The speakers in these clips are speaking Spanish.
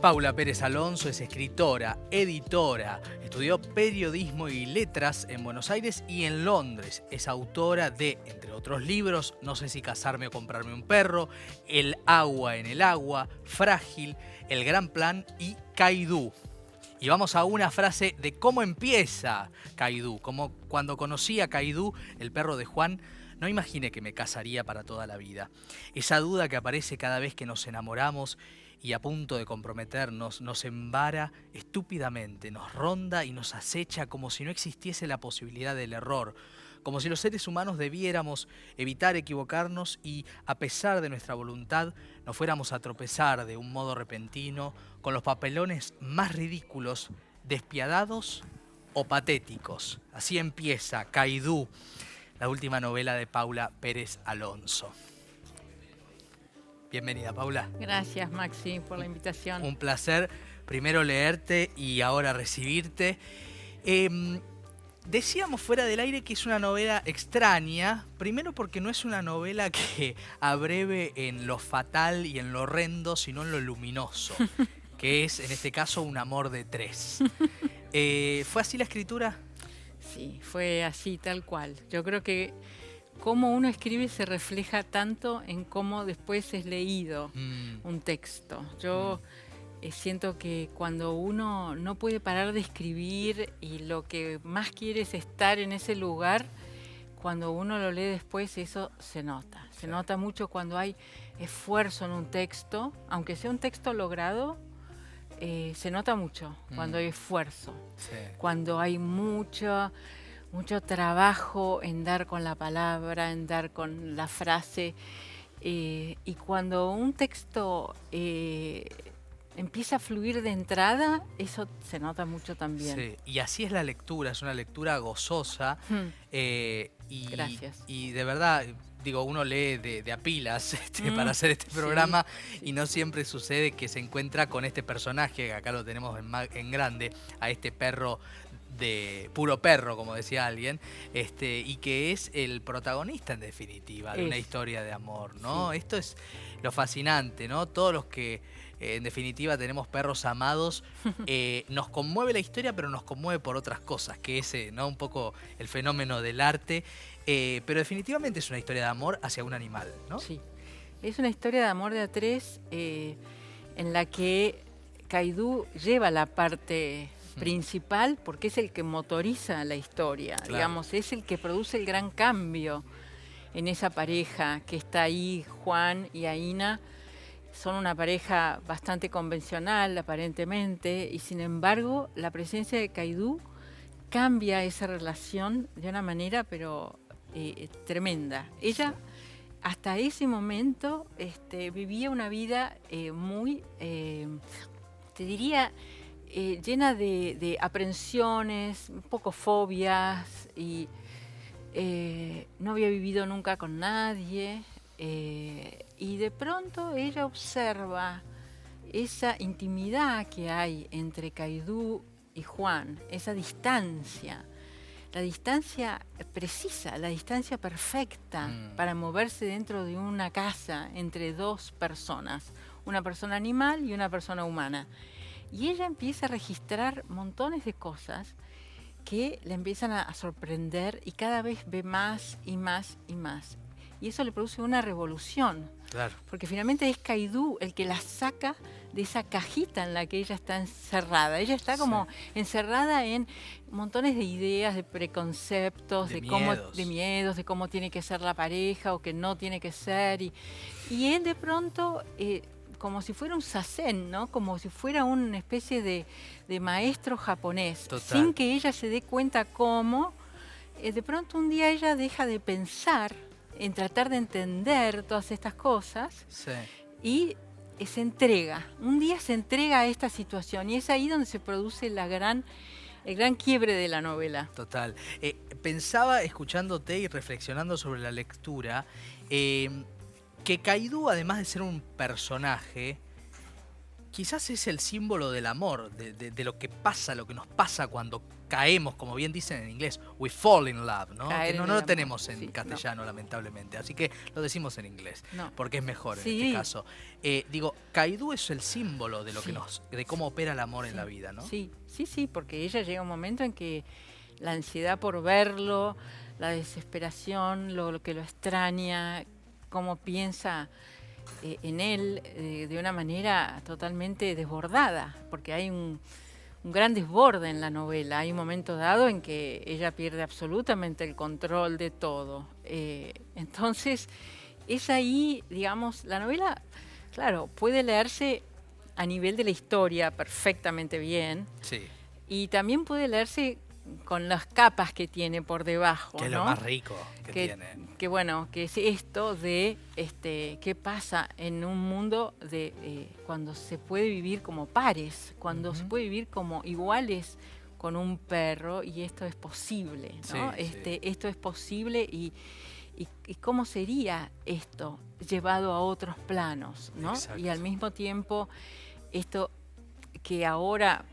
Paula Pérez Alonso es escritora, editora, estudió periodismo y letras en Buenos Aires y en Londres. Es autora de, entre otros libros, No sé si casarme o comprarme un perro, El agua en el agua, Frágil, El gran plan y Caidú. Y vamos a una frase de cómo empieza Caidú. Como cuando conocí a Caidú, el perro de Juan, no imaginé que me casaría para toda la vida. Esa duda que aparece cada vez que nos enamoramos y a punto de comprometernos, nos embara estúpidamente, nos ronda y nos acecha como si no existiese la posibilidad del error, como si los seres humanos debiéramos evitar equivocarnos y, a pesar de nuestra voluntad, no fuéramos a tropezar de un modo repentino con los papelones más ridículos, despiadados o patéticos. Así empieza Caidú, la última novela de Paula Pérez Alonso. Bienvenida, Paula. Gracias, Maxi, por la invitación. Un placer primero leerte y ahora recibirte. Decíamos fuera del aire que es una novela extraña, primero porque no es una novela que abreve en lo fatal y en lo horrendo, sino en lo luminoso, que es, en este caso, un amor de tres. ¿Fue así la escritura? Sí, fue así, tal cual. Yo creo que cómo uno escribe se refleja tanto en cómo después es leído un texto. Yo siento que cuando uno no puede parar de escribir y lo que más quiere es estar en ese lugar, cuando uno lo lee después eso se nota. Se nota mucho cuando hay esfuerzo en un texto, aunque sea un texto logrado, se nota mucho cuando hay esfuerzo, cuando hay mucho trabajo en dar con la palabra, en dar con la frase, y cuando un texto empieza a fluir de entrada, eso se nota mucho también. Sí, y así es la lectura, es una lectura gozosa. Gracias. Y de verdad, digo, uno lee de a pilas para hacer este programa, sí. Y no siempre sucede que se encuentra con este personaje, que acá lo tenemos en grande, a este perro de puro perro, como decía alguien, y que es el protagonista en definitiva de una historia de amor, ¿no? Sí. Esto es lo fascinante, ¿no? Todos los que en definitiva tenemos perros amados, nos conmueve la historia, pero nos conmueve por otras cosas, que es ¿no? un poco el fenómeno del arte, pero definitivamente es una historia de amor hacia un animal, ¿no? Sí, es una historia de amor de a tres en la que Caidú lleva la parte principal porque es el que motoriza la historia, claro. Digamos, es el que produce el gran cambio en esa pareja que está ahí, Juan y Aína. Son una pareja bastante convencional aparentemente y sin embargo la presencia de Caidú cambia esa relación de una manera pero tremenda. Ella hasta ese momento vivía una vida muy, te diría, llena de aprensiones, un poco fobias y no había vivido nunca con nadie y de pronto ella observa esa intimidad que hay entre Caidú y Juan, esa distancia, la distancia precisa, la distancia perfecta para moverse dentro de una casa entre dos personas, una persona animal y una persona humana. Y ella empieza a registrar montones de cosas que le empiezan a sorprender y cada vez ve más y más y más. Y eso le produce una revolución. Claro. Porque finalmente es Caidú el que la saca de esa cajita en la que ella está encerrada. Ella está como encerrada en montones de ideas, de preconceptos, de miedos, de cómo tiene que ser la pareja o que no tiene que ser. Y él de pronto, como si fuera un sazen, ¿no? Como si fuera una especie de maestro japonés. Total. Sin que ella se dé cuenta cómo, de pronto un día ella deja de pensar en tratar de entender todas estas cosas y se entrega. Un día se entrega a esta situación y es ahí donde se produce el gran quiebre de la novela. Total. Pensaba, escuchándote y reflexionando sobre la lectura, que Caidú, además de ser un personaje, quizás es el símbolo del amor, de lo que pasa, lo que nos pasa cuando caemos, como bien dicen en inglés, we fall in love, ¿no? Caer Que no en el lo amor, tenemos en sí, castellano, lamentablemente. Así que lo decimos en inglés, no. porque es mejor en Sí. este caso. Digo, Kaidú es el símbolo de lo que Sí. de cómo opera el amor en Sí, la vida, ¿no? sí, sí, sí, porque ella llega un momento en que la ansiedad por verlo, la desesperación, lo que lo extraña, cómo piensa en él de una manera totalmente desbordada, porque hay un gran desborde en la novela. Hay un momento dado en que ella pierde absolutamente el control de todo. Entonces, es ahí, digamos, la novela, claro, puede leerse a nivel de la historia perfectamente bien, Sí. y también puede leerse con las capas que tiene por debajo, Que es ¿no? lo más rico que tiene. Que bueno, que es esto de qué pasa en un mundo de cuando se puede vivir como pares, cuando se puede vivir como iguales con un perro, y esto es posible, ¿no? Sí, sí. Esto es posible, y cómo sería esto llevado a otros planos, ¿no? Exacto. Y al mismo tiempo esto que ahora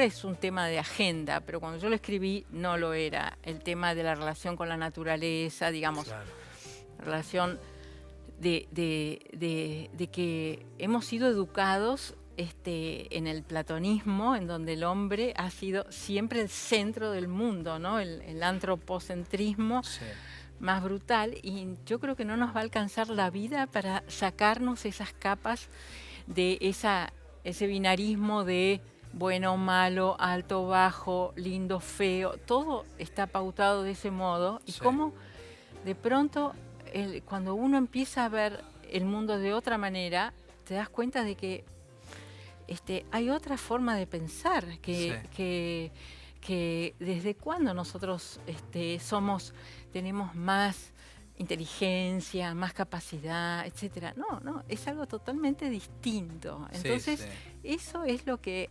es un tema de agenda, pero cuando yo lo escribí no lo era. El tema de la relación con la naturaleza, digamos, Claro. relación de que hemos sido educados en el platonismo, en donde el hombre ha sido siempre el centro del mundo, ¿no? El antropocentrismo Sí. más brutal, y yo creo que no nos va a alcanzar la vida para sacarnos esas capas de ese binarismo de bueno, malo, alto, bajo, lindo, feo. Todo está pautado de ese modo, y Sí. cómo de pronto cuando uno empieza a ver el mundo de otra manera, te das cuenta de que hay otra forma de pensar, que desde cuándo nosotros tenemos más inteligencia, más capacidad, etcétera. No, es algo totalmente distinto. Entonces, sí. eso es lo que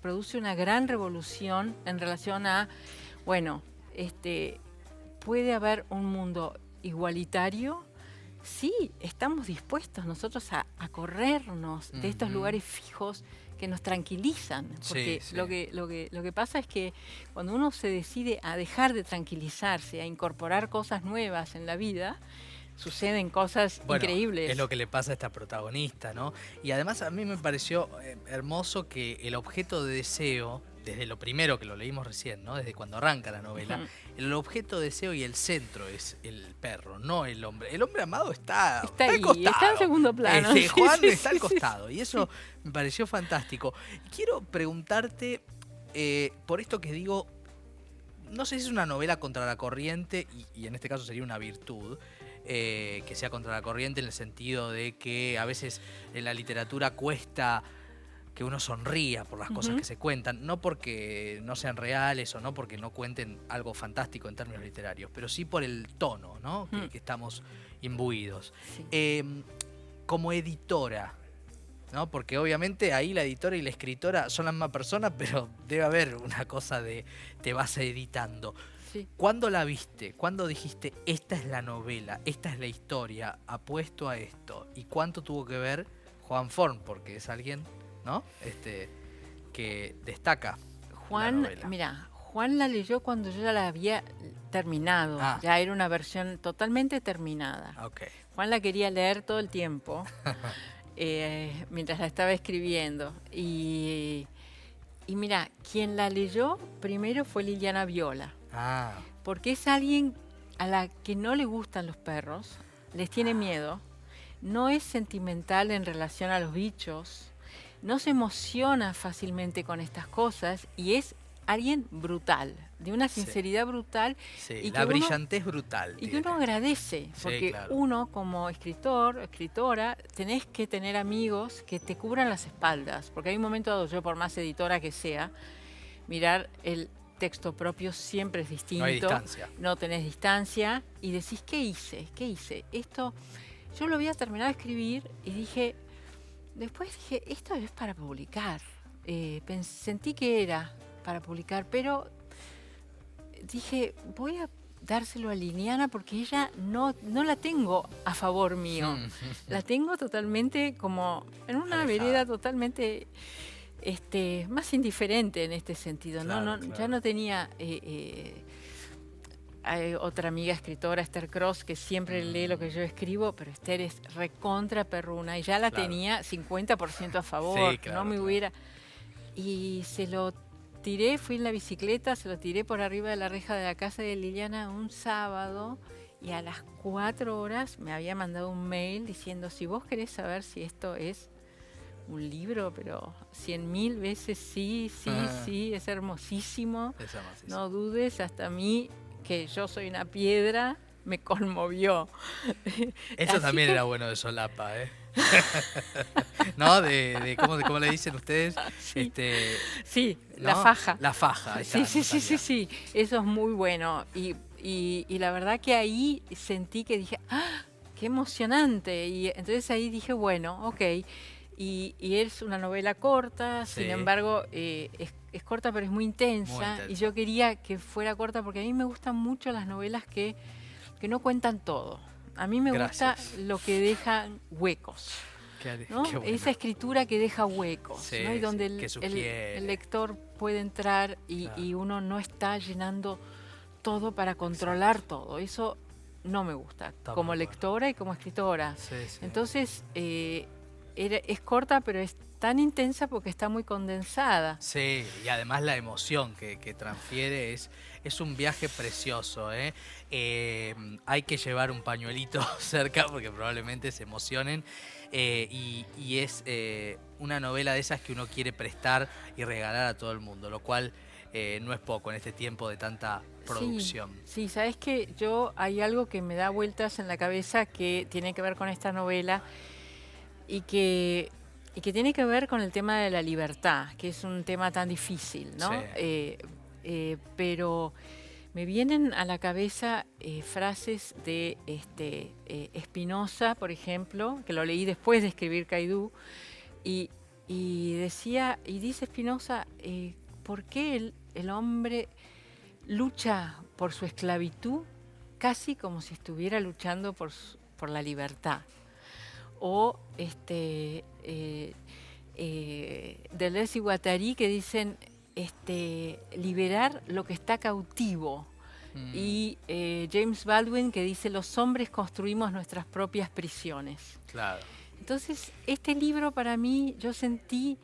produce una gran revolución en relación a, bueno, puede haber un mundo igualitario. Sí, estamos dispuestos nosotros a corrernos de estos lugares fijos que nos tranquilizan, porque Sí. lo que pasa es que cuando uno se decide a dejar de tranquilizarse, a incorporar cosas nuevas en la vida, suceden cosas increíbles. Es lo que le pasa a esta protagonista, ¿no? Y además a mí me pareció hermoso que el objeto de deseo, desde lo primero que lo leímos recién, ¿no? Desde cuando arranca la novela, el objeto de deseo y el centro es el perro, no el hombre. El hombre amado está ahí, al costado. está en segundo plano. Juan está al costado, y eso me pareció fantástico. Quiero preguntarte, por esto que digo, no sé si es una novela contra la corriente, y en este caso sería una virtud, que sea contra la corriente en el sentido de que a veces en la literatura cuesta que uno sonría por las cosas que se cuentan, no porque no sean reales o no porque no cuenten algo fantástico en términos literarios, pero sí por el tono, ¿no? Que estamos imbuidos. Sí. Como editora, ¿no? Porque obviamente ahí la editora y la escritora son la misma persona, pero debe haber una cosa de te vas editando. Sí. ¿Cuándo la viste? ¿Cuándo dijiste, esta es la novela, esta es la historia, apuesto a esto? ¿Y cuánto tuvo que ver Juan Forn? Porque es alguien, ¿no? Que destaca Juan, la novela. mira, Juan la leyó cuando yo ya la había terminado. Ya era una versión totalmente terminada. Okay. Juan la quería leer todo el tiempo mientras la estaba escribiendo. Y mira, quien la leyó primero fue Liliana Viola. Porque es alguien a la que no le gustan los perros, les tiene miedo, no es sentimental en relación a los bichos, no se emociona fácilmente con estas cosas, y es alguien brutal, de una sinceridad brutal. Sí, y la brillantez brutal. Y que uno agradece, porque uno como escritor, escritora, tenés que tener amigos que te cubran las espaldas, porque hay un momento dado, yo por más editora que sea, mirar el texto propio siempre es distinto. No hay distancia. No tenés distancia, y decís, ¿qué hice? Esto, yo lo había terminado de escribir y después dije, esto es para publicar. Sentí que era para publicar, pero dije, voy a dárselo a Liliana porque ella no la tengo a favor mío. La tengo totalmente como en una vereda totalmente más indiferente en este sentido. Claro, claro. Ya no tenía... hay otra amiga escritora, Esther Cross, que siempre lee lo que yo escribo, pero Esther es recontra perruna y ya la tenía 50% a favor. Sí, claro, no me hubiera... Y se lo tiré, fui en la bicicleta, se lo tiré por arriba de la reja de la casa de Liliana un sábado y a las 4 horas me había mandado un mail diciendo: si vos querés saber si esto es un libro, pero 100.000 veces sí, es hermosísimo. Es hermosísimo. No dudes, hasta a mí, que yo soy una piedra, me conmovió. Eso también era bueno de solapa, ¿eh? ¿No? ¿Cómo le dicen ustedes? Sí, ¿no? La faja. La faja. Está, sí. Eso es muy bueno. Y la verdad que ahí sentí que dije, ¡ah! ¡Qué emocionante! Y entonces ahí dije, bueno, ok. Y es una novela corta, sin embargo, es corta pero es muy intensa. Y yo quería que fuera corta porque a mí me gustan mucho las novelas que no cuentan todo. A mí me gusta lo que dejan huecos, ¿no? Bueno. Esa escritura que deja huecos, ¿no? Y donde el lector puede entrar y uno no está llenando todo para controlar todo. Eso no me gusta, como lectora y como escritora. Entonces, es corta, pero es tan intensa porque está muy condensada. Sí, y además la emoción que transfiere es un viaje precioso, ¿eh? Hay que llevar un pañuelito cerca porque probablemente se emocionen. Y es una novela de esas que uno quiere prestar y regalar a todo el mundo, lo cual no es poco en este tiempo de tanta producción. Sí, sabes que hay algo que me da vueltas en la cabeza que tiene que ver con esta novela y que tiene que ver con el tema de la libertad, que es un tema tan difícil, ¿no? Pero me vienen a la cabeza frases de Spinoza, por ejemplo, que lo leí después de escribir Caidú, y dice Spinoza, ¿por qué el hombre lucha por su esclavitud casi como si estuviera luchando por la libertad? O Deleuze y Guattari, que dicen liberar lo que está cautivo. Y James Baldwin, que dice: los hombres construimos nuestras propias prisiones. Claro. Entonces, este libro para mí, yo sentí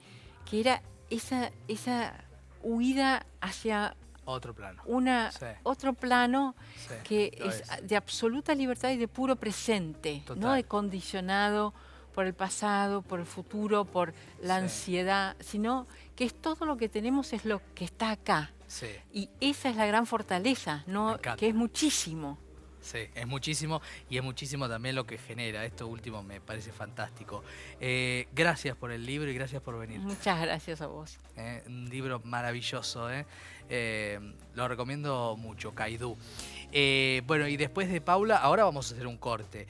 que era esa huida hacia otro plano. Otro plano que es de absoluta libertad y de puro presente, no de condicionado por el pasado, por el futuro, por la ansiedad, sino que es todo lo que tenemos, es lo que está acá. Y esa es la gran fortaleza, ¿no? Que es muchísimo. Sí, es muchísimo, y es muchísimo también lo que genera. Esto último me parece fantástico. Gracias por el libro y gracias por venir. Muchas gracias a vos. Un libro maravilloso, lo recomiendo mucho, Caidú. Bueno, y después de Paula, ahora vamos a hacer un corte.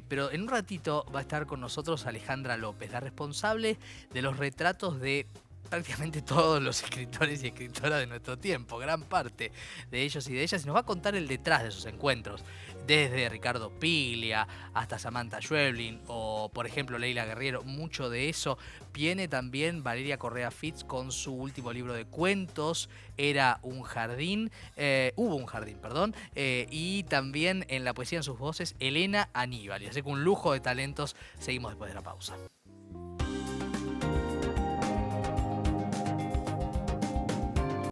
Pero en un ratito va a estar con nosotros Alejandra López, la responsable de los retratos de prácticamente todos los escritores y escritoras de nuestro tiempo, gran parte de ellos y de ellas, y nos va a contar el detrás de esos encuentros, desde Ricardo Piglia hasta Samantha Schweblin o, por ejemplo, Leila Guerriero. Mucho de eso viene también Valeria Correa Fitz con su último libro de cuentos, Hubo un jardín, y también en la poesía en sus voces, Elena Aníbal. Y así que un lujo de talentos. Seguimos después de la pausa.